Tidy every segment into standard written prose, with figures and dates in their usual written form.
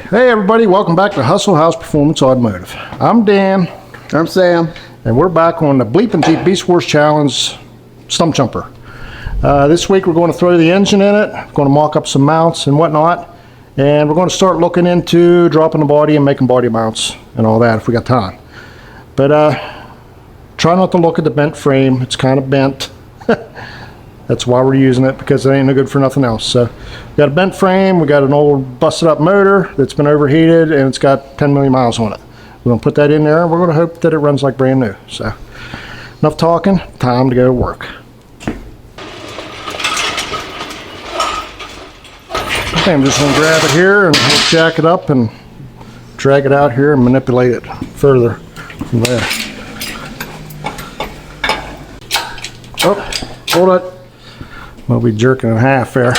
Hey everybody, welcome back to Hustle House Performance Automotive. I'm Dan. I'm Sam. And we're back on the Bleepin' Deep Beast Wars Challenge Stump Jumper. This week we're going to throw the engine in it, going to mock up some mounts and whatnot, and we're going to start looking into dropping the body and making body mounts and all that if we got time. But try not to look at the bent frame, it's kind of bent. That's why we're using it, because it ain't no good for nothing else. So we got a bent frame, we got an old busted up motor that's been overheated, and it's got 10 million miles on it. We're gonna put that in there, and we're gonna hope that it runs like brand new. So enough talking, time to go to work. Okay, I'm just gonna grab it here and we'll jack it up and drag it out here and manipulate it further from there. Oh, hold it. We'll be jerking in half there.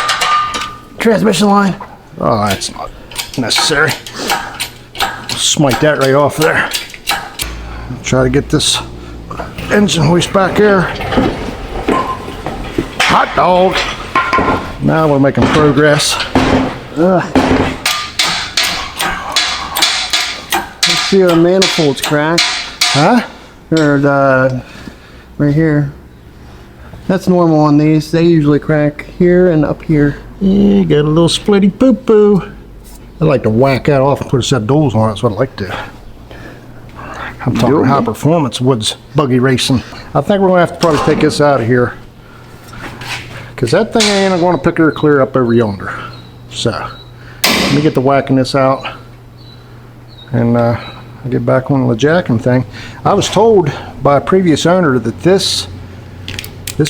Transmission line. Oh, that's not necessary. Smite that right off there. Try to get this engine hoist back here. Hot dog. Now we're making progress. Let's see our manifold's cracked. Huh? Or right here. That's normal on these. They usually crack here and up here. Yeah, got a little splitty poo-poo. I like to whack that off and put a set of doors on it. That's what I like to. I'm talking high performance woods buggy racing. I think we're gonna have to probably take this out of here, because that thing ain't gonna pick her clear up over yonder. So let me get the whacking this out and I'll get back on the jacking thing. I was told by a previous owner that this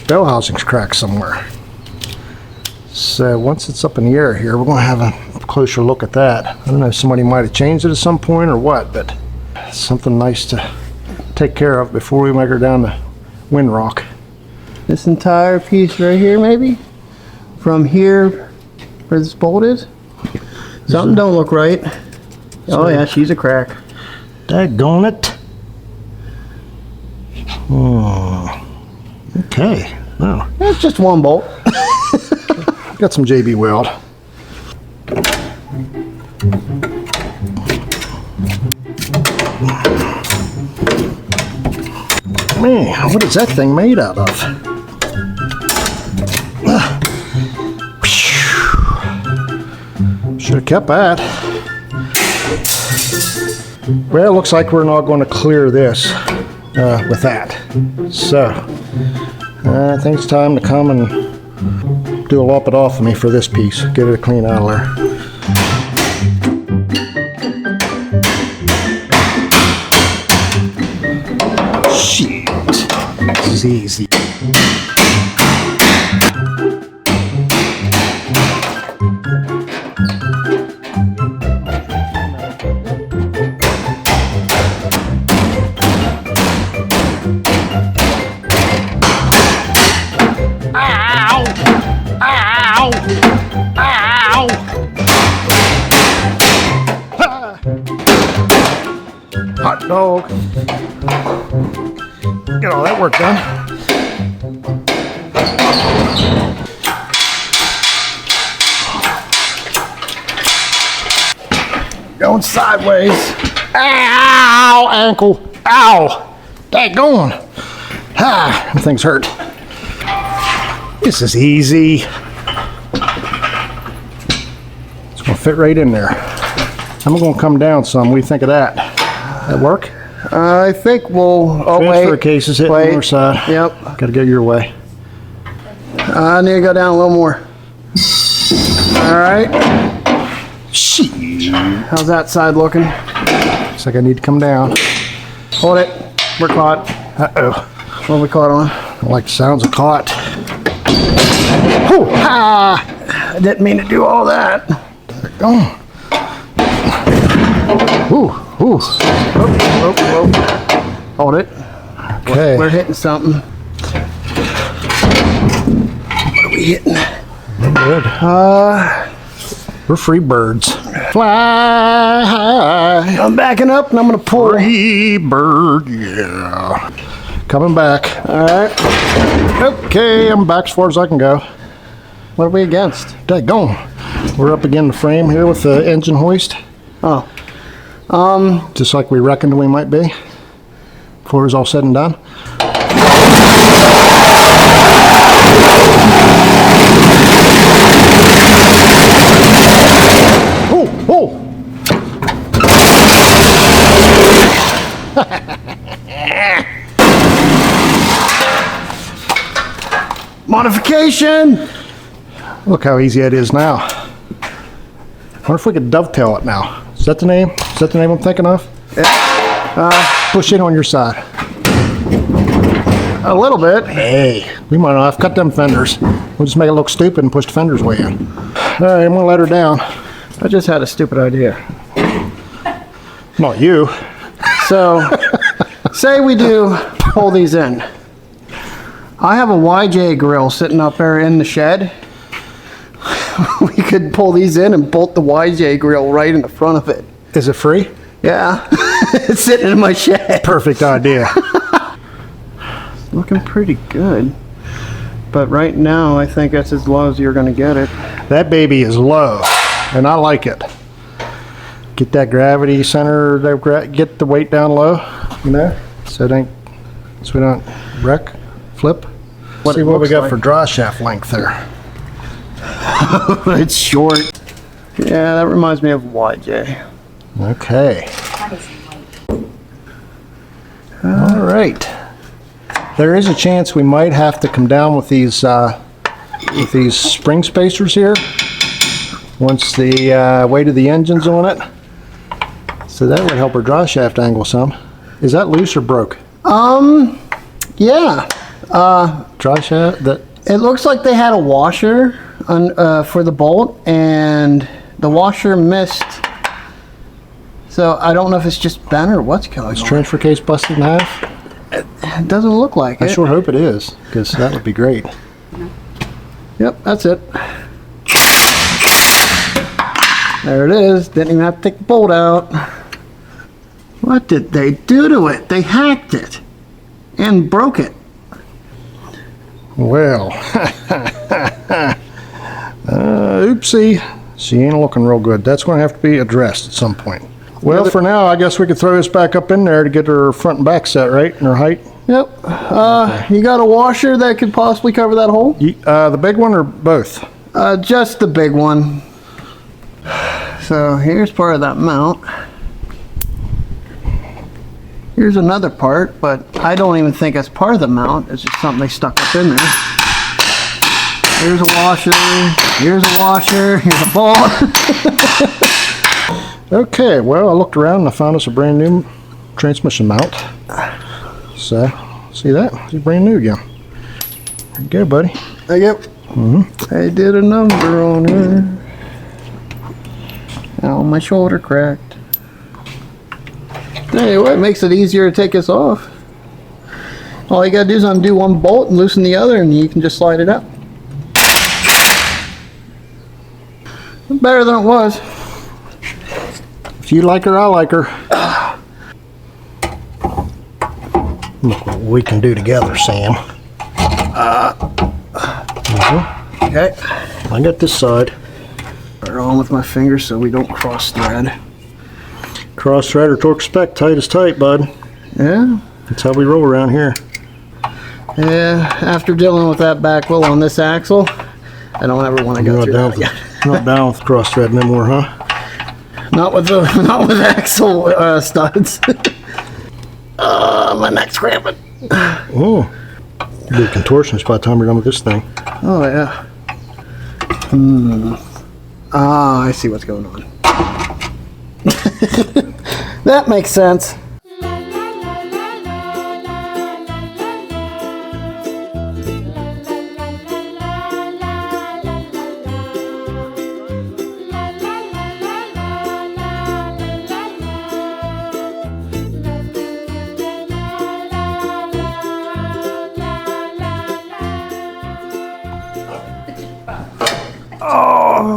bell housing's cracked somewhere. So once it's up in the air here, we're going to have a closer look at that. I don't know if somebody might have changed it at some point or what, but it's something nice to take care of before we make her down the wind rock. This entire piece right here, maybe? From here where this bolt is? Something don't look right. Oh yeah, she's a crack. Daggone it. Oh. Okay, no. It's just one bolt. Got some JB Weld. Man, what is that thing made out of? Should have kept that. Well, it looks like we're not going to clear this with that. So, I think it's time to come and do a lop it off of me for this piece. Get it clean out of there. Shit. This is easy. Hot dog. Get all that work done. Going sideways. Ow! Ankle. Ow! Daggone. Ah, them things hurt. This is easy. It's gonna fit right in there. I'm gonna come down some. What do you think of that? That work? I think we'll. Oh, Transfer wait. cases hitting Wait. the north side. Yep. Gotta go your way. I need to go down a little more. Alright. Shit. How's that side looking? Looks like I need to come down. Hold it. We're caught. Uh-oh. What are we caught on? I like the sounds of caught. Whew. Ah! I didn't mean to do all that. Gone. Ooh, ooh. Whoop, whoop, whoop. Hold it. Okay. We're hitting something. What are we hitting? Good. We're free birds. Fly high. I'm backing up and I'm gonna pull. Free bird, yeah. Coming back. All right. Okay, I'm back as far as I can go. What are we against? Daggone. We're up against the frame here with the engine hoist. Oh. Just like we reckoned we might be before it was all said and done. Oh, oh! Modification! Look how easy it is now. I wonder if we could dovetail it now. Is that the name? Is that the name I'm thinking of? Yeah. Push in on your side. A little bit. Hey, we might not have cut them fenders. We'll just make it look stupid and push the fenders way in. All right, I'm gonna let her down. I just had a stupid idea. Not you. So, say we do pull these in. I have a YJ grill sitting up there in the shed. We could pull these in and bolt the YJ grill right in the front of it. Is it free? Yeah, it's sitting in my shed. Perfect idea. Looking pretty good. But right now, I think that's as low as you're gonna get it. That baby is low, and I like it. Get that gravity center, get the weight down low, you know, so we don't wreck, flip. See what we got for draw shaft length there. It's short. Yeah, that reminds me of YJ. Okay. All right. There is a chance we might have to come down with these spring spacers here once the weight of the engine's on it. So that would help our draw shaft angle some. Is that loose or broke? Yeah. Draw shaft that. It looks like they had a washer on, for the bolt, and the washer missed. So I don't know if it's just bent or what's going on. Transfer case busted in half? It doesn't look like it. I sure hope it is, because that would be great. Yep, that's it. There it is. Didn't even have to take the bolt out. What did they do to it? They hacked it and broke it. Well, oopsie. She ain't looking real good. That's going to have to be addressed at some point. Well, for now, I guess we could throw this back up in there to get her front and back set, right? And her height? Yep. You got a washer that could possibly cover that hole? The big one or both? Just the big one. So here's part of that mount. Here's another part, but I don't even think it's part of the mount. It's just something they stuck up in there. Here's a washer, here's a washer, here's a bolt. Okay, well, I looked around and I found us a brand new transmission mount. So, see that? It's brand new again. There you go, buddy. Yep. I did a number on her. Oh, my shoulder cracked. Anyway, it makes it easier to take this off. All you gotta do is undo one bolt and loosen the other, and you can just slide it out. Better than it was. If you like her, I like her. Look what we can do together, Sam. Okay. I got this side. Put it on with my fingers so we don't cross thread. Cross thread or torque spec, tight is tight, bud. Yeah. That's how we roll around here. Yeah. After dealing with that back wheel on this axle, I don't ever want to go through that again. Not down with cross thread no more, huh? Not with axle studs. My neck's cramping. Oh, you'll be a contortionist by the time you're done with this thing. Oh yeah. Ah, I see what's going on. That makes sense. Oh,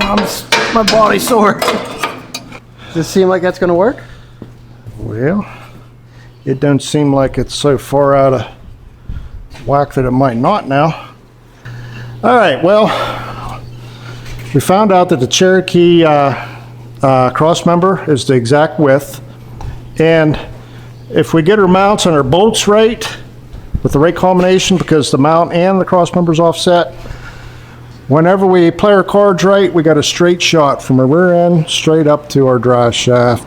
my body's sore. Does it seem like that's going to work? Well, it don't seem like it's so far out of whack that it might not now. All right, well, we found out that the Cherokee cross member is the exact width. And if we get our mounts and our bolts right, with the right combination, because the mount and the cross member's offset, whenever we play our cards right, we got a straight shot from our rear end straight up to our drive shaft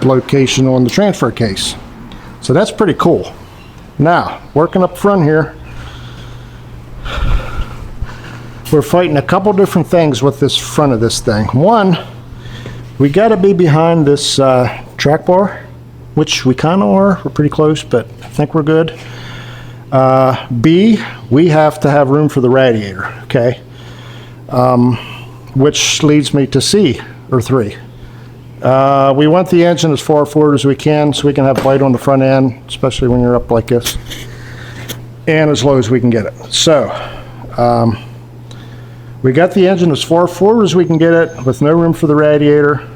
location on the transfer case. So that's pretty cool. Now, working up front here, we're fighting a couple different things with this front of this thing. One, we got to be behind this track bar, which we kind of are. We're pretty close, but I think we're good. B, we have to have room for the radiator, okay? Which leads me to C, or 3. We want the engine as far forward as we can so we can have light on the front end, especially when you're up like this, and as low as we can get it. So, we got the engine as far forward as we can get it with no room for the radiator.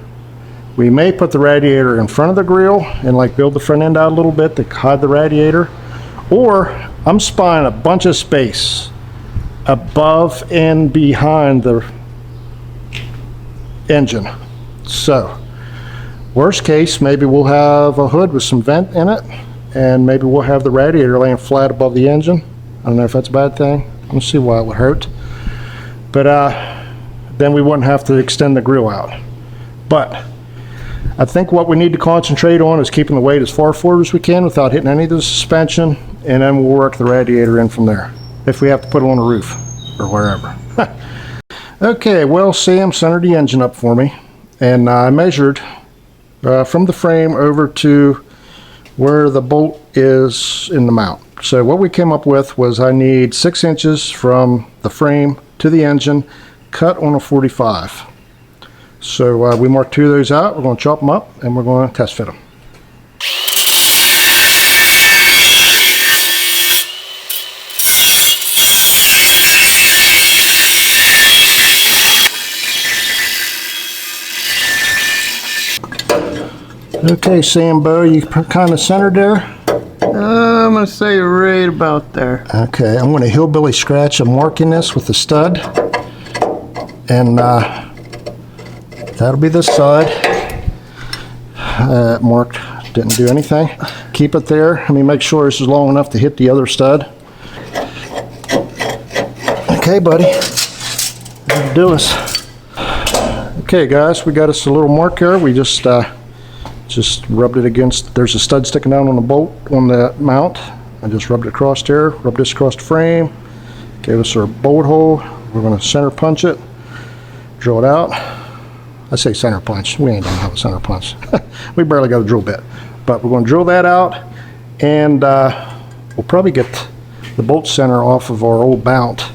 We may put the radiator in front of the grill and like build the front end out a little bit to hide the radiator. Or I'm spying a bunch of space above and behind the engine. So, worst case, maybe we'll have a hood with some vent in it, and maybe we'll have the radiator laying flat above the engine. I don't know if that's a bad thing. I don't see why it would hurt. But then we wouldn't have to extend the grill out. But I think what we need to concentrate on is keeping the weight as far forward as we can without hitting any of the suspension, and then we'll work the radiator in from there, if we have to put it on a roof or wherever. Okay, well, Sam centered the engine up for me, and I measured from the frame over to where the bolt is in the mount. So what we came up with was I need 6 inches from the frame to the engine, cut on a 45. So we marked 2 of those out. We're going to chop them up and we're going to test fit them. Okay, Sambo, you kind of centered there? I'm going to say right about there. Okay, I'm going to hillbilly scratch a mark in this with the stud. And that'll be this side. Marked, didn't do anything. Keep it there. Let me make sure this is long enough to hit the other stud. Okay, buddy. That'll do us. Okay, guys, we got us a little mark here. We just rubbed it against, there's a stud sticking down on the bolt on the mount. I just rubbed it across there, rubbed this across the frame, gave us our bolt hole. We're going to center punch it, drill it out. I say center punch, we ain't gonna have a center punch. We barely got a drill bit, but we're going to drill that out, and we'll probably get the bolt center off of our old mount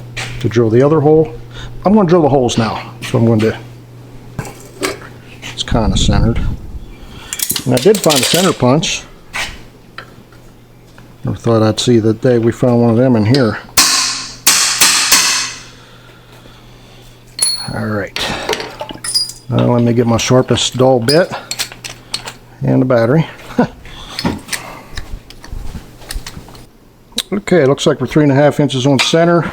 to drill the other hole. I'm going to drill the holes now, so I'm going to, it's kind of centered. And I did find a center punch. Never thought I'd see the day we found one of them in here. Alright. Now let me get my sharpest dull bit and the battery. Okay, looks like we're 3.5 inches on center.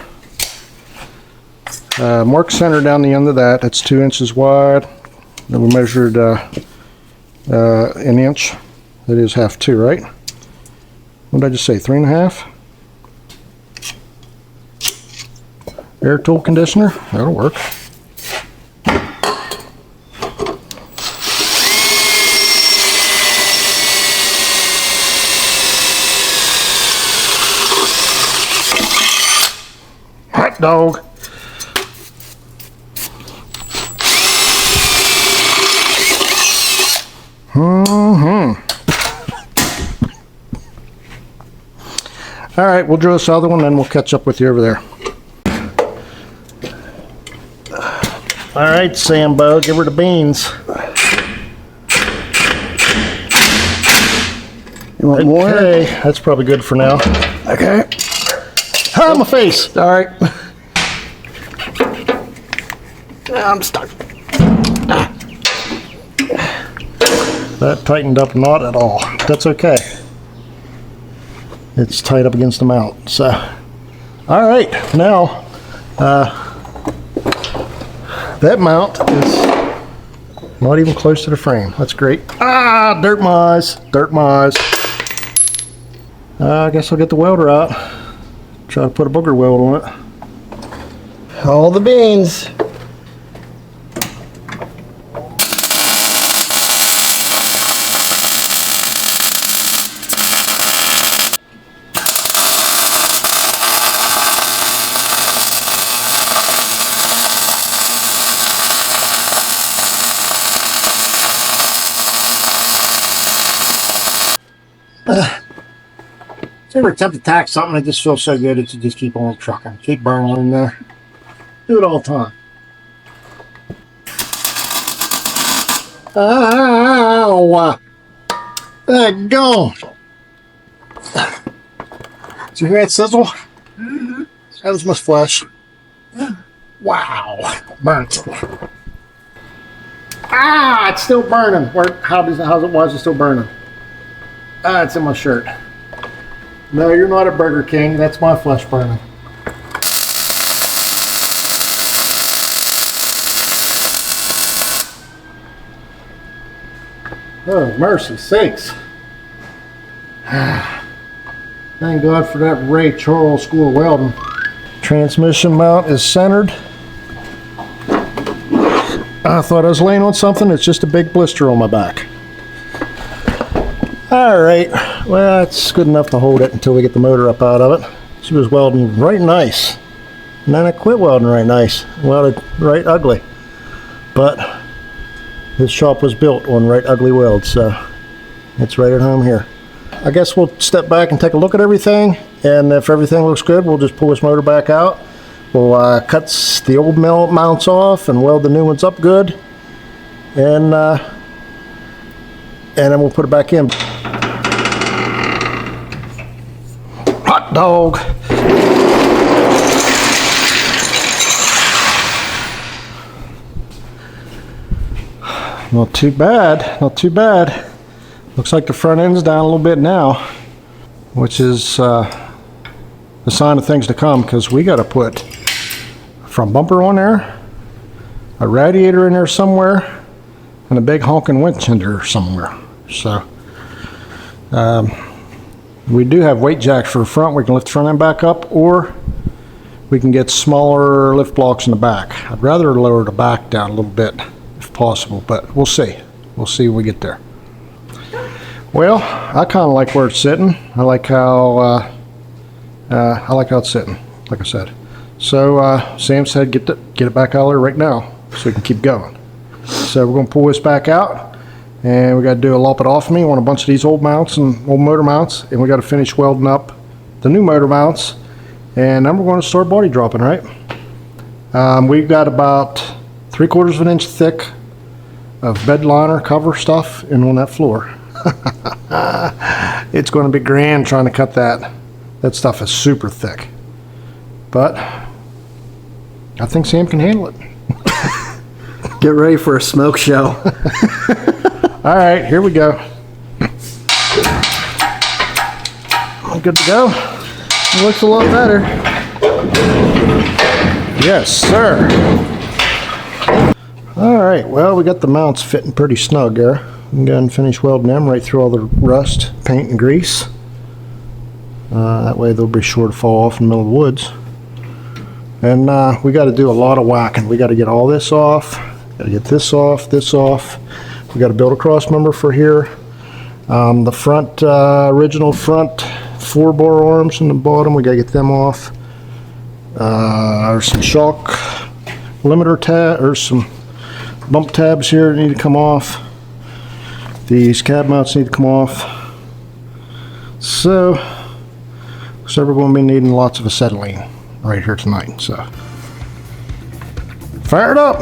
Mark center down the end of that. That's 2 inches wide. Then we measured an inch. That is half 2, right? What did I just say? 3.5? Air tool conditioner. That'll work. Hot dog. All right, we'll drill this other one, then we'll catch up with you over there. All right, Sambo, give her the beans. You want more? Okay, that's probably good for now. Okay. Ah, my face. All right. I'm stuck. That tightened up not at all. That's okay. It's tight up against the mount. So, all right, now that mount is Not even close to the frame. That's great. Ah, dirt mice. Dirt mice. I guess I'll get the welder out. Try to put a booger weld on it. All the beans. You ever attempt to tack something that just feels so good, it's to just keep on trucking, keep burning in there. Do it all the time. Ow! That gone. Did you hear that sizzle? Mm-hmm. That was my flesh. Wow, burnt. Ah, it's still burning. Why is it still burning? Ah, it's in my shirt. No, you're not a Burger King. That's my flesh burning. Oh, mercy sakes. Thank God for that Ray Charles School of Welding. Transmission mount is centered. I thought I was laying on something. It's just a big blister on my back. All right, well, it's good enough to hold it until we get the motor up out of it. She was welding right nice. And then I quit welding right nice. Welded right ugly. But this shop was built on right ugly welds, so it's right at home here. I guess we'll step back and take a look at everything, and if everything looks good, we'll just pull this motor back out. We'll cut the old mounts off and weld the new ones up good, and then we'll put it back in. Hot dog. Not too bad, not too bad. Looks like the front end's down a little bit now, which is a sign of things to come, because we got to put a front bumper on there, a radiator in there somewhere, and a big honking winch in there somewhere. So we do have weight jacks for the front. We can lift the front end back up, or we can get smaller lift blocks in the back. I'd rather lower the back down a little bit if possible, but we'll see. We'll see when we get there. Well, I kind of like where it's sitting. I like how it's sitting, like I said. So Sam said get it back out there right now so we can keep going. So we're going to pull this back out, and we got to do a lop it off me on a bunch of these old mounts and old motor mounts, and we got to finish welding up the new motor mounts, and then we're going to start body dropping, right? We've got about 3/4 of an inch thick of bed liner cover stuff in on that floor. It's going to be grand trying to cut that. That stuff is super thick, but I think Sam can handle it. Get ready for a smoke show. All right, here we go. Good to go. It looks a lot better. Yes, sir. All right, well, we got the mounts fitting pretty snug there. We can go and finish welding them right through all the rust, paint, and grease. That way they'll be sure to fall off in the middle of the woods. And we got to do a lot of whacking. We got to get all this off. Got to get this off, this off. We got to build a cross member for here. The front, original front 4-bar arms in the bottom, we got to get them off. There's some shock limiter tab, or some bump tabs here that need to come off. These cab mounts need to come off. So we're going to be needing lots of acetylene right here tonight. So fire it up.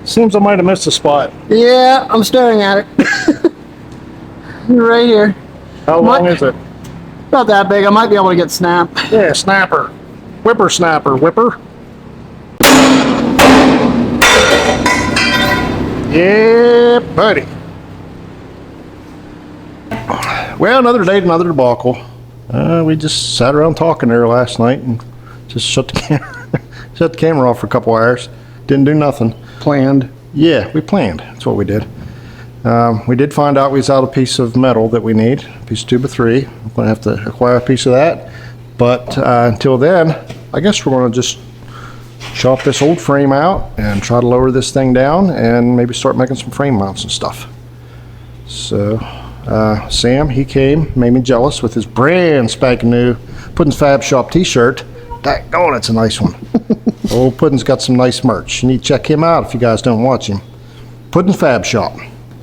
Seems I might have missed a spot. Yeah, I'm staring at it. Right here. How long is it? Not that big. I might be able to get snap. Yeah, snapper. Whippersnapper. Whipper. Yeah, buddy. Well, another day, another debacle. We just sat around talking there last night and just shut the camera off for a couple hours. Didn't do nothing. Planned. Yeah, we planned. That's what we did. We did find out we was out a piece of metal that we need, a piece of 2x3. I'm going to have to acquire a piece of that. But until then, I guess we're going to just chop this old frame out and try to lower this thing down and maybe start making some frame mounts and stuff. So Sam, he came, made me jealous with his brand spanking new Puddin's Fab Shop t-shirt. Daggone, it's a nice one. Old Puddin's got some nice merch. You need to check him out if you guys don't watch him. Puddin's Fab Shop.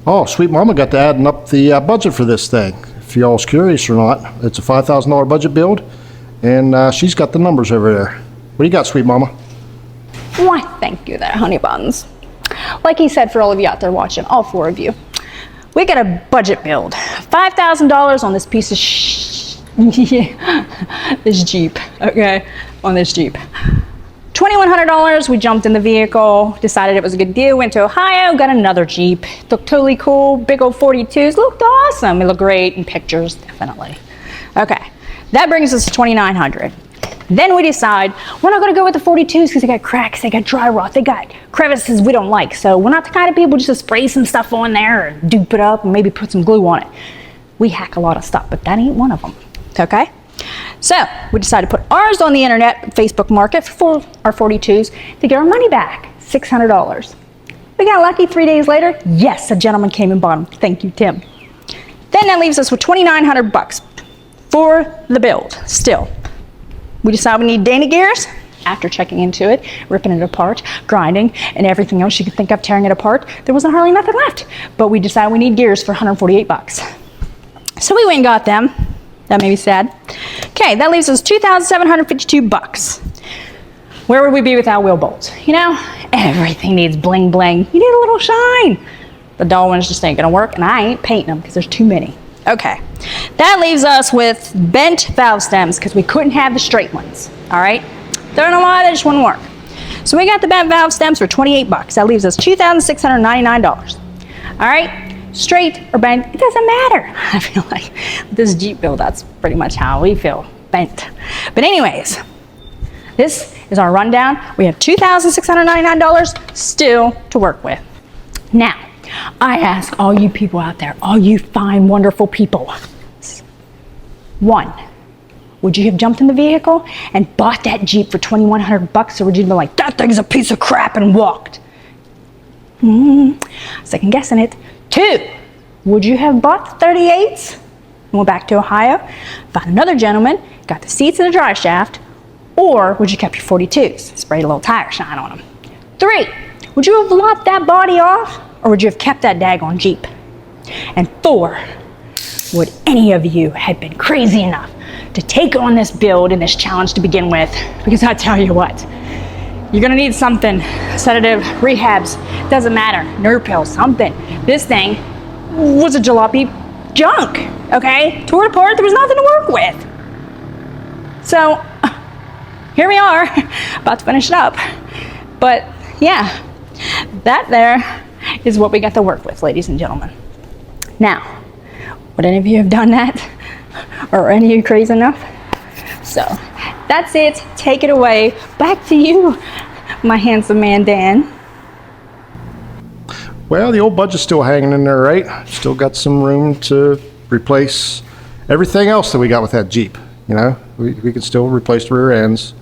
Oh, Sweet Mama got to adding up the budget for this thing. If y'all's curious or not, it's a $5,000 budget build, and she's got the numbers over there. What do you got, Sweet Mama? Why, thank you there, honey buns. Like he said, for all of you out there watching, all 4 of you, we got a budget build. $5,000 on this piece of this Jeep, okay? On this Jeep. $2,100, we jumped in the vehicle, decided it was a good deal, went to Ohio, got another Jeep. Looked totally cool, big old 42s, looked awesome. It looked great in pictures, definitely. Okay, that brings us to $2,900. Then we decide we're not gonna go with the 42s because they got cracks, they got dry rot, they got crevices we don't like. So we're not the kind of people just to spray some stuff on there and dupe it up and maybe put some glue on it. We hack a lot of stuff, but that ain't one of them, okay? So we decided to put ours on the internet, Facebook market for our 42s to get our money back, $600. We got lucky 3 days later. Yes, a gentleman came and bought them. Thank you, Tim. Then that leaves us with $2,900 for the build. Still, we decide we need Dana gears. After checking into it, ripping it apart, grinding, and everything else you could think of tearing it apart, there wasn't hardly nothing left. But we decided we need gears for $148. So we went and got them. That made me sad. Okay, that leaves us $2,752. Where would we be without wheel bolts? You know, everything needs bling bling. You need a little shine. The dull ones just ain't gonna work, and I ain't painting them because there's too many. Okay, that leaves us with bent valve stems because we couldn't have the straight ones. All right, there aren't a lot, they just wouldn't work. So we got the bent valve stems for $28. That leaves us $2,699. All right. Straight or bent, it doesn't matter. I feel like with this Jeep build, that's pretty much how we feel, bent. But anyways, this is our rundown. We have $2,699 still to work with. Now, I ask all you people out there, all you fine, wonderful people, 1, would you have jumped in the vehicle and bought that Jeep for $2,100, or would you be like, that thing's a piece of crap, and walked? Second guessing it. 2, would you have bought the 38s and went back to Ohio, found another gentleman, got the seats in the dry shaft, or would you kept your 42s, sprayed a little tire shine on them? 3, would you have lopped that body off, or would you have kept that daggone Jeep? And 4, would any of you have been crazy enough to take on this build and this challenge to begin with? Because I tell you what, you're gonna need something, sedative, rehabs, doesn't matter, nerve pills, something. This thing was a jalopy junk, okay? Tore it apart, there was nothing to work with. So, here we are, about to finish it up. But yeah, that there is what we got to work with, ladies and gentlemen. Now, would any of you have done that? Or are any of you crazy enough? So, that's it, take it away. Back to you, my handsome man, Dan. Well, the old budget's still hanging in there, right? Still got some room to replace everything else that we got with that Jeep. You know, we can still replace the rear ends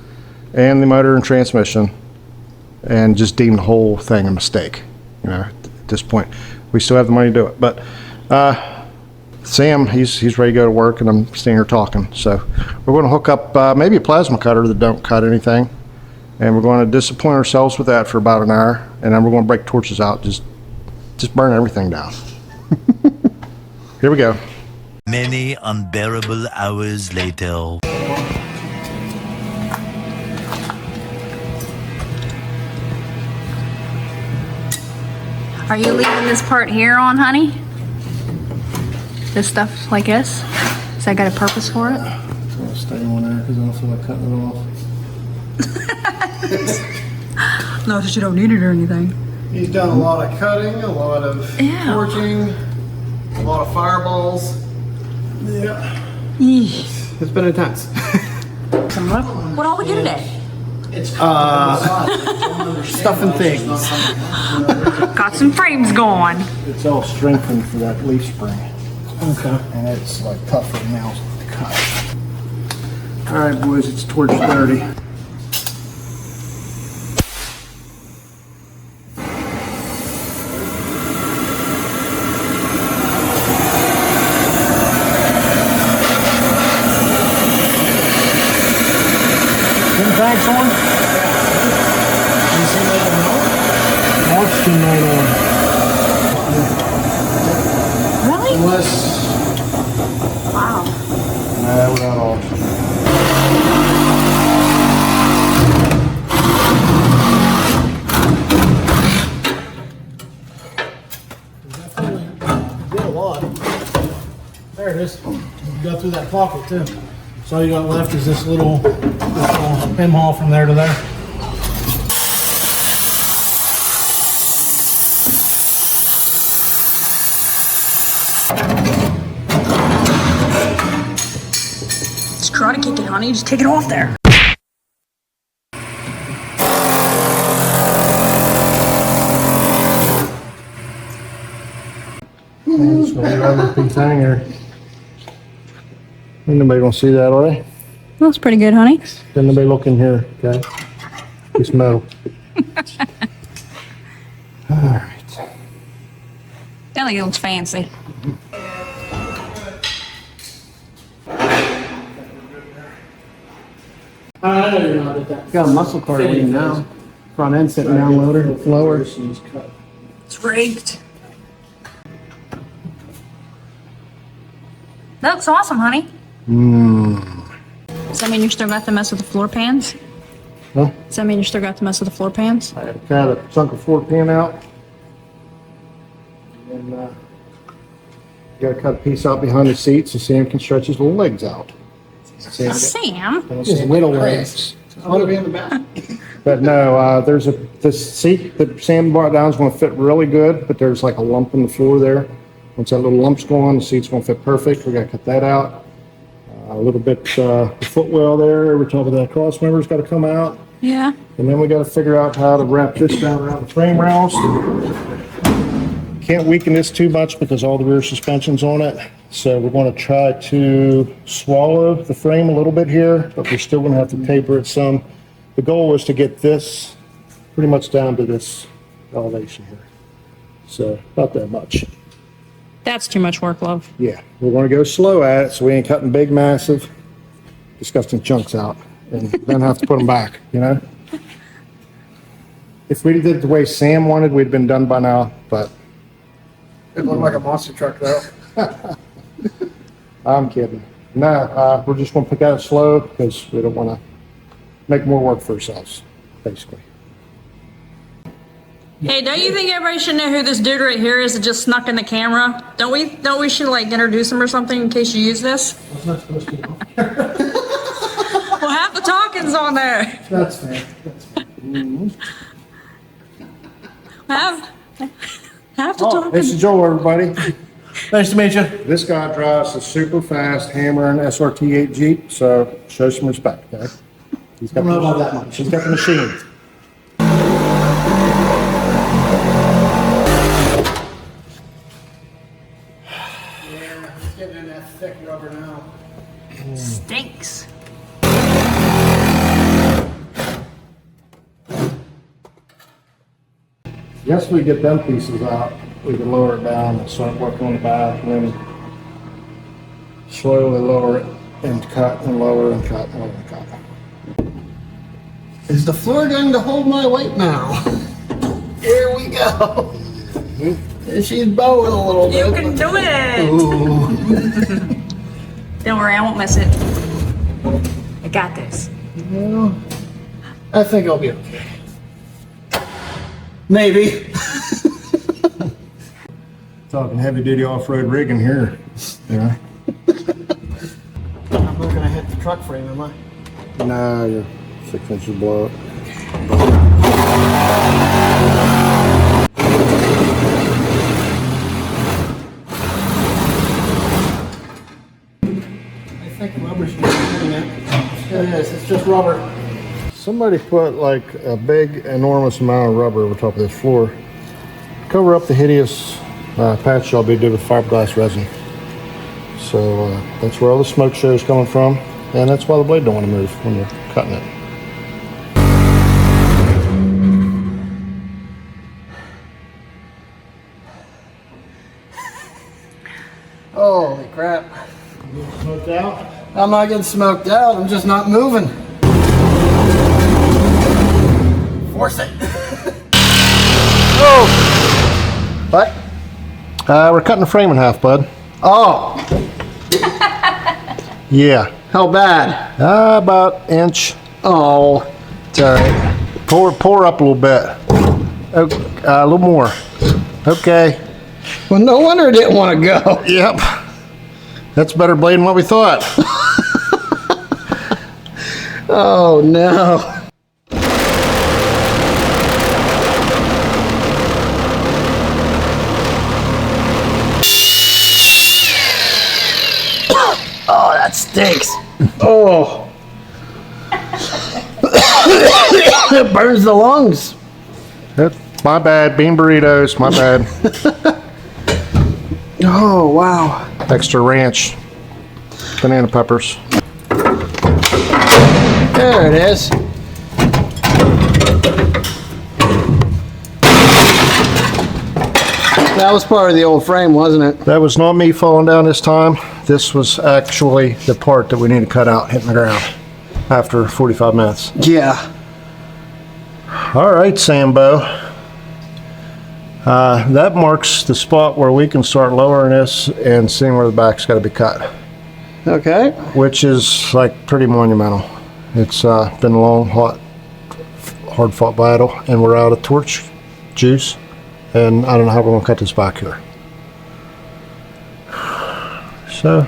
and the motor and transmission and just deem the whole thing a mistake. You know, at this point, we still have the money to do it. But Sam, he's ready to go to work, and I'm staying here talking. So we're going to hook up maybe a plasma cutter that don't cut anything, and we're going to disappoint ourselves with that for about an hour, and then we're going to break torches out, just burn everything down. Here we go. Many unbearable hours later. Are you leaving this part here on, honey? This stuff like this? Has that got a purpose for it? I'll stay on there because I don't feel like cutting it off. No, that you don't need it or anything. He's done a lot of cutting, a lot of forging, a lot of fireballs. Yeah. It's been intense. What all we do today? Stuff and things. Got some frames going. It's all strengthened for that leaf spring. Okay. And it's like tougher nails to cut. All right, boys, it's torch 30. Thanks on? March 291. Really? Unless. Wow. Nah, without all. Did a lot. There it is. You got through that pocket too. So all you got left is this little pinhole from there to there. Just karate kick it, honey. Just take it off there. Just gonna leave everything hanger. Ain't nobody gonna see that, are they? That's pretty good, honey. Then nobody look in here, okay? It's metal. Alright. That like it looks fancy. I know you're not at that. Got a muscle car lean now. Front end sitting down lower. It's raked. That looks awesome, honey. Does that mean you still got to mess with the floor pans? Huh? Does that mean you still got to mess with the floor pans? I cut a chunk of floor pan out. And then, you gotta cut a piece out behind the seat so Sam can stretch his little legs out. Sam? Just whittle ways. I want to be in the back. But no, there's this seat that Sam brought down is gonna fit really good, but there's like a lump in the floor there. Once that little lump's gone, the seat's gonna fit perfect. We gotta cut that out. A little bit, the footwell there, we're talking about that cross member's gotta come out. Yeah. And then we gotta figure out how to wrap this down around the frame rails. Can't weaken this too much because all the rear suspension's on it. So we're gonna try to swallow the frame a little bit here, but we're still gonna have to taper it some. The goal is to get this pretty much down to this elevation here. So about that much. That's too much work, love. Yeah, we're gonna go slow at it so we ain't cutting big, massive, disgusting chunks out and then have to put them back, you know? If we did it the way Sam wanted, we'd been done by now, but It looked like a monster truck though. I'm kidding. No, we're just gonna pick at it slow because we don't wanna make more work for ourselves, basically. Hey, don't you think everybody should know who this dude right here is that just snuck in the camera? Don't we should like introduce him or something in case you use this? Well, half the talking's on there. That's fair. Half the Oh, talking. this is Joel, everybody. Nice to meet you. This guy drives a super fast Hammer and SRT8 Jeep, so show some respect, okay? He's got I don't know about that much. He's got the machine. Yeah, it's getting in that thick rubber now. Stinks. Yes, we get them pieces out, we can lower it down and start working on the back, and then slowly lower it and cut and lower and cut and lower and cut. Is the floor going to hold my weight now? Here we go. She's bowing a little bit. You can do it. Ooh. Don't worry, I won't miss it. I got this. Well, I think I'll be okay. Maybe. Talking heavy duty off-road rigging here. Yeah. I'm not gonna hit the truck frame, am I? No, you're 6 inches below it. I think rubber should be doing it. It is, it's just rubber. Somebody put like a big, enormous amount of rubber over top of this floor. Cover up the hideous patch job they did with fiberglass resin. So that's where all the smoke show is coming from, and that's why the blade don't want to move when you're cutting it. Holy crap. Smoked out? I'm not getting smoked out, I'm just not moving. Force it. Oh! What? We're cutting the frame in half, bud. Oh, Yeah. how bad? About inch. Oh, It's all right. Pour up a little bit. A little more. Okay. well, no wonder it didn't want to go. Yep. That's better blade than what we thought. Oh, no. Oh, that stinks. Oh. It burns the lungs. My bad. Bean burritos. My bad. Oh, wow. Extra ranch. Banana peppers. There it is. That was part of the old frame, wasn't it? That was not me falling down this time. This was actually the part that we need to cut out hitting the ground after 45 minutes. Yeah. All right, Sambo. That marks the spot where we can start lowering this and seeing where the back's got to be cut, Okay. which is like pretty monumental. It's been a long, hot, hard-fought battle, and we're out of torch juice, and I don't know how we're going to cut this back here. So,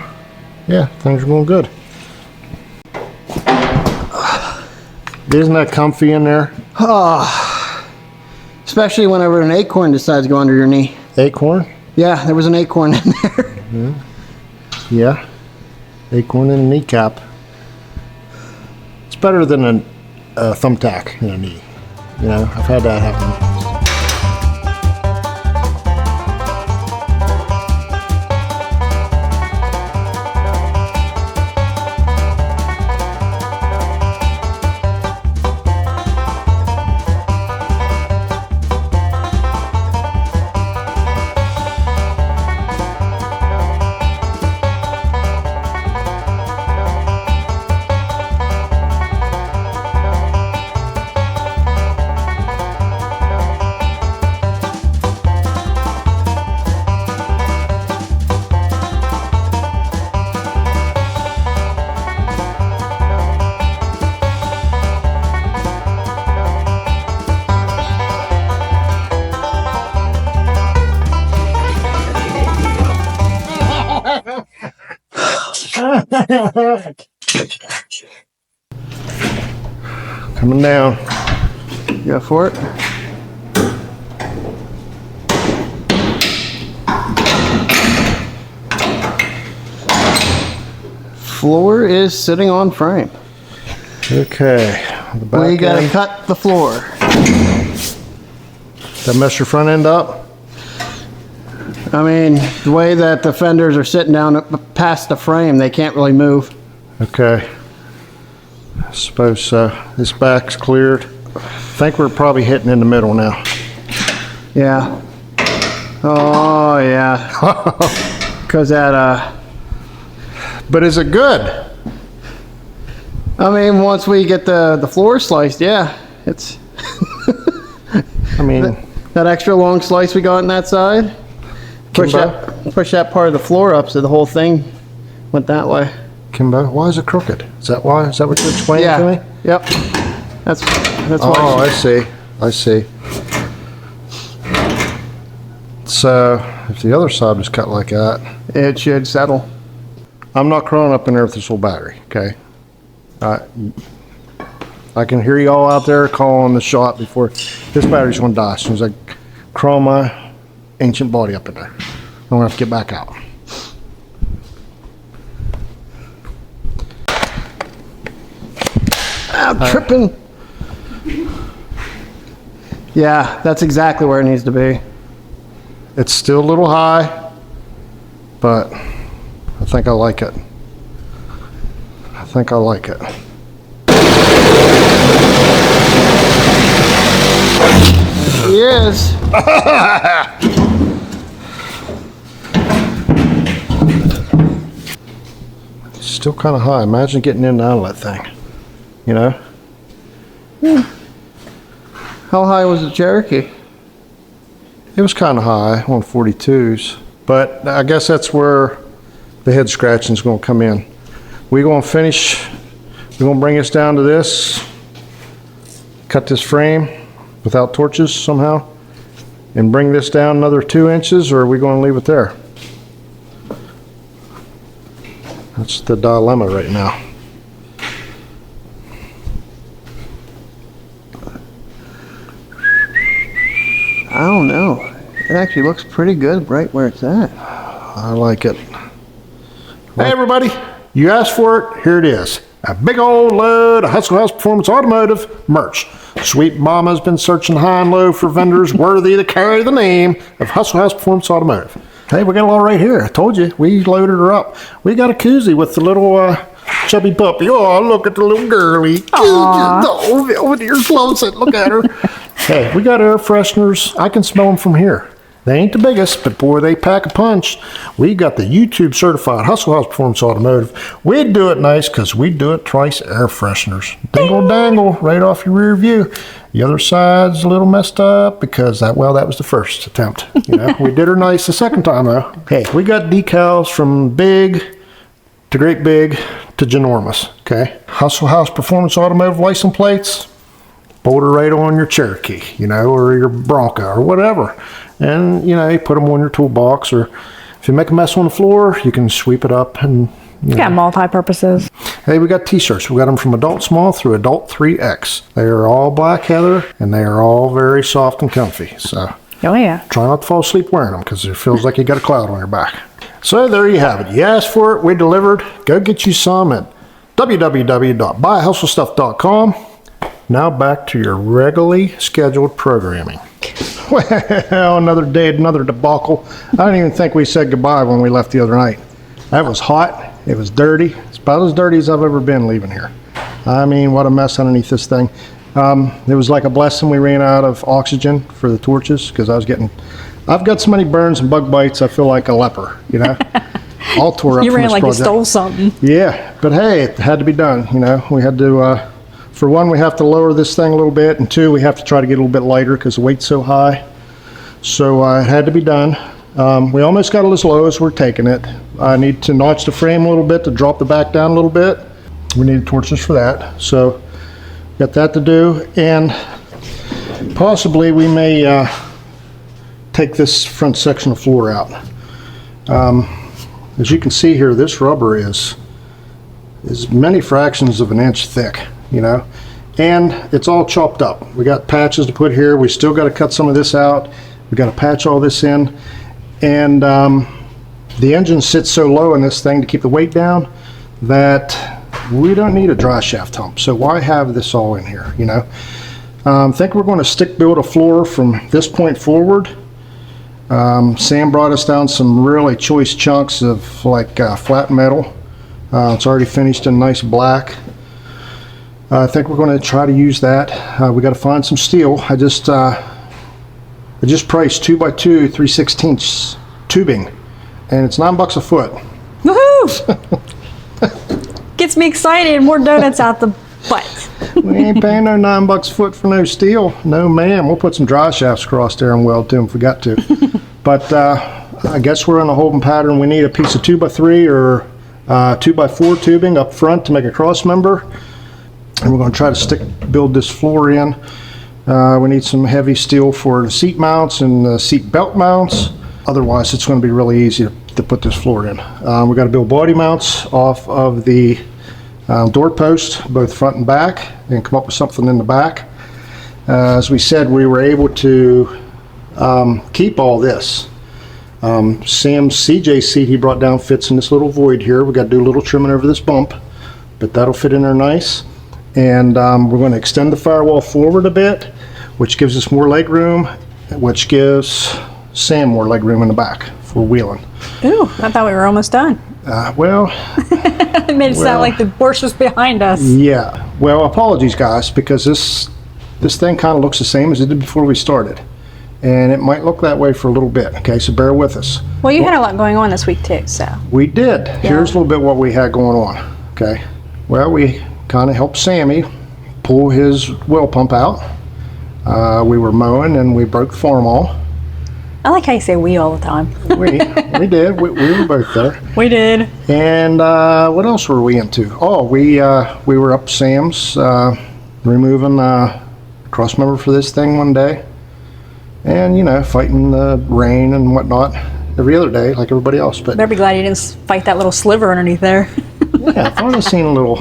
yeah, things are going good. Isn't that comfy in there? Especially whenever an acorn decides to go under your knee. Acorn? Yeah, there was an acorn in there. Yeah. Acorn in a kneecap. It's better than a thumbtack in a knee. You know, I've had that happen. Coming down. You go for it? Floor is sitting on frame. Okay. The back We gotta end. cut the floor. That mess your front end up? I mean, the way that the fenders are sitting down past the frame, they can't really move. Okay. I suppose so. This back's cleared. I think we're probably hitting in the middle now. Yeah. Oh, yeah. Because that, But is it good? I mean, once we get the floor sliced, yeah, it's I mean, that extra long slice we got on that side. Push that part of the floor up so the whole thing went that way. Kimbo, why is it crooked? Is that why? Is that what you're explaining to me? Yep. That's Oh, why. I see. I see. So if the other side was cut like that, It should settle. I'm not crawling up in there with this little battery, okay? I can hear y'all out there calling the shot before this battery's gonna die as soon as I crawl my ancient body up in there. I'm gonna have to get back out. I'm tripping. Yeah, that's exactly where it needs to be. It's still a little high, but I think I like it. I think I like it. He is. Still kind of high. Imagine getting in and out of that thing, you know? How high was the Cherokee? It was kind of high on 42s, but I guess that's where the head scratching is going to come in. We're going to finish, we're going to bring us down to this, cut this frame without torches somehow, and bring this down another 2 inches, or are we going to leave it there? That's the dilemma right now. I don't know. It actually looks pretty good right where it's at. I like it. Hey everybody, you asked for it, here it is. A big old load of Husky House Performance Automotive merch. Sweet Mama's been searching high and low for vendors worthy to carry the name of Husky House Performance Automotive. Hey, we got it all right here. I told you, we loaded her up. We got a koozie with the little chubby puppy. Oh, look at the little girlie. Oh, Belvedere's loves it. Look at her. Hey, we got air fresheners. I can smell them from here. They ain't the biggest, but boy, they pack a punch. We got the YouTube certified Hustle House Performance Automotive. We do it nice because we do it twice air fresheners. Dingle dangle right off your rear view. The other side's a little messed up because that was the first attempt. You know, we did her nice the second time though. Hey, we got decals from big to great big to ginormous. Okay, Hustle House Performance Automotive license plates. Bolt her right on your Cherokee, you know, or your Bronco or whatever. And, you know, you put them on your toolbox, or if you make a mess on the floor, you can sweep it up and, you Got know. multi-purposes. Hey, we got t-shirts. We got them from adult small through adult 3X. They are all black heather, and they are all very soft and comfy. So Oh yeah. try not to fall asleep wearing them because it feels like you got a cloud on your back. So there you have it. You asked for it, we delivered. Go get you some at www.buyhustlestuff.com. Now back to your regularly scheduled programming. Well, another day, another debacle. I don't even think we said goodbye when we left the other night. That was hot. It was dirty. It's about as dirty as I've ever been leaving here. I mean, what a mess underneath this thing. It was like a blessing we ran out of oxygen for the torches because I've got so many burns and bug bites, I feel like a leper, you know? All tore up You from ran this like project. you stole something. Yeah, but hey, it had to be done, you know? We had to, for one, we have to lower this thing a little bit, and two, we have to try to get a little bit lighter because the weight's so high. So it had to be done. We almost got it as low as we're taking it. I need to notch the frame a little bit to drop the back down a little bit. We need torches for that. So got that to do, and possibly we may take this front section of floor out. As you can see here, this rubber is many fractions of an inch thick, you know, and it's all chopped up. We got patches to put here. We still got to cut some of this out. We got to patch all this in, and the engine sits so low in this thing to keep the weight down that we don't need a dry shaft hump. So why have this all in here, you know? I think we're going to stick build a floor from this point forward. Sam brought us down some really choice chunks of like flat metal. It's already finished in nice black. I think we're going to try to use that. We got to find some steel. I just priced 2x2 3/16 tubing, and it's $9 a foot. Woohoo! Gets me excited. More donuts out the butt. We ain't paying no $9 a foot for no steel. No ma'am. We'll put some dry shafts across there and weld to them if we got to. But I guess we're in a holding pattern. We need a piece of 2x3 or 2x4 tubing up front to make a cross member. And we're going to try to build this floor in. We need some heavy steel for the seat mounts and the seat belt mounts. Otherwise, it's going to be really easy to put this floor in. We got to build body mounts off of the door posts, both front and back, and come up with something in the back. As we said, we were able to keep all this. Sam's CJ seat he brought down fits in this little void here. We got to do a little trimming over this bump, but that'll fit in there nice. And we're going to extend the firewall forward a bit, which gives us more leg room, which gives Sam more leg room in the back for wheeling. Ooh, I thought we were almost done. Well, It made it sound like the worst was behind us. yeah. Well, apologies, guys, because this thing kind of looks the same as it did before we started. And it might look that way for a little bit, okay? So bear with us. Well, you had a lot going on this week too, so. We did. Here's a little bit what we had going on, okay? Well, we kind of helped Sammy pull his well pump out. We were mowing and we broke the farm all. I like how you say we all the time. We did. We were both there. We did. And what else were we into? Oh, we were up Sam's removing cross member for this thing one day, and you know, fighting the rain and whatnot every other day like everybody else. But Better be glad you didn't fight that little sliver underneath there. yeah, I thought I seen a little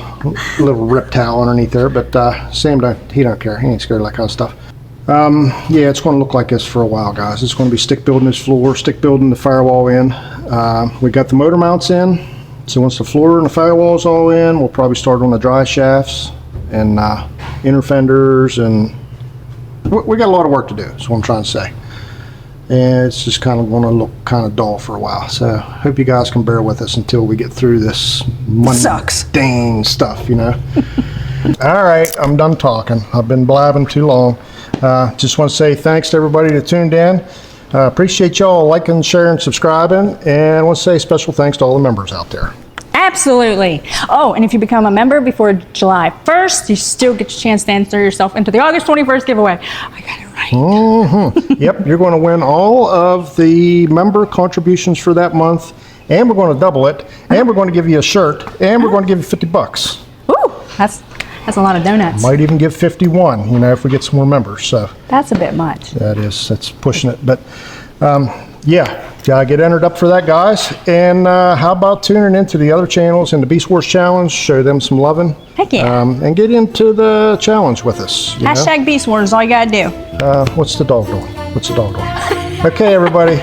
reptile underneath there, but Sam don't care. He ain't scared of that kind of stuff. Yeah, it's going to look like this for a while, guys. It's going to be stick building this floor, stick building the firewall in. We got the motor mounts in, so once the floor and the firewall is all in, we'll probably start on the dry shafts and inner fenders, and we got a lot of work to do, is what I'm trying to say. And it's just kind of going to look kind of dull for a while, so hope you guys can bear with us until we get through this mundane stuff, you know. All right, I'm done talking. I've been blabbing too long. Just want to say thanks to everybody that tuned in. Appreciate y'all liking, sharing, subscribing, and I want to say special thanks to all the members out there. Absolutely. Oh, and if you become a member before July 1st, you still get your chance to enter yourself into the August 21st giveaway. I got it right. Mm-hmm. Yep, you're going to win all of the member contributions for that month, and we're going to double it, and we're going to give you a shirt, and we're going to give you $50. Ooh, that's a lot of donuts. Might even give 51, you know, if we get some more members. So That's a bit much. that's pushing it. But yeah, gotta get entered up for that, guys. And how about tuning into the other channels in the Beast Wars Challenge? Show them some loving. Heck yeah. And get into the challenge with us. You know? Hashtag Beast Wars is all you gotta do. What's the dog doing? What's the dog doing? Okay, everybody.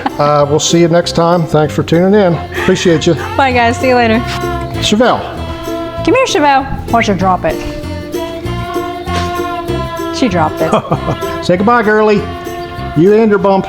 We'll see you next time. Thanks for tuning in. Appreciate you. Bye guys, see you later. Chevelle. Come here, Chevelle. Watch her drop it. She dropped it. Say goodbye, girlie. You and your bump.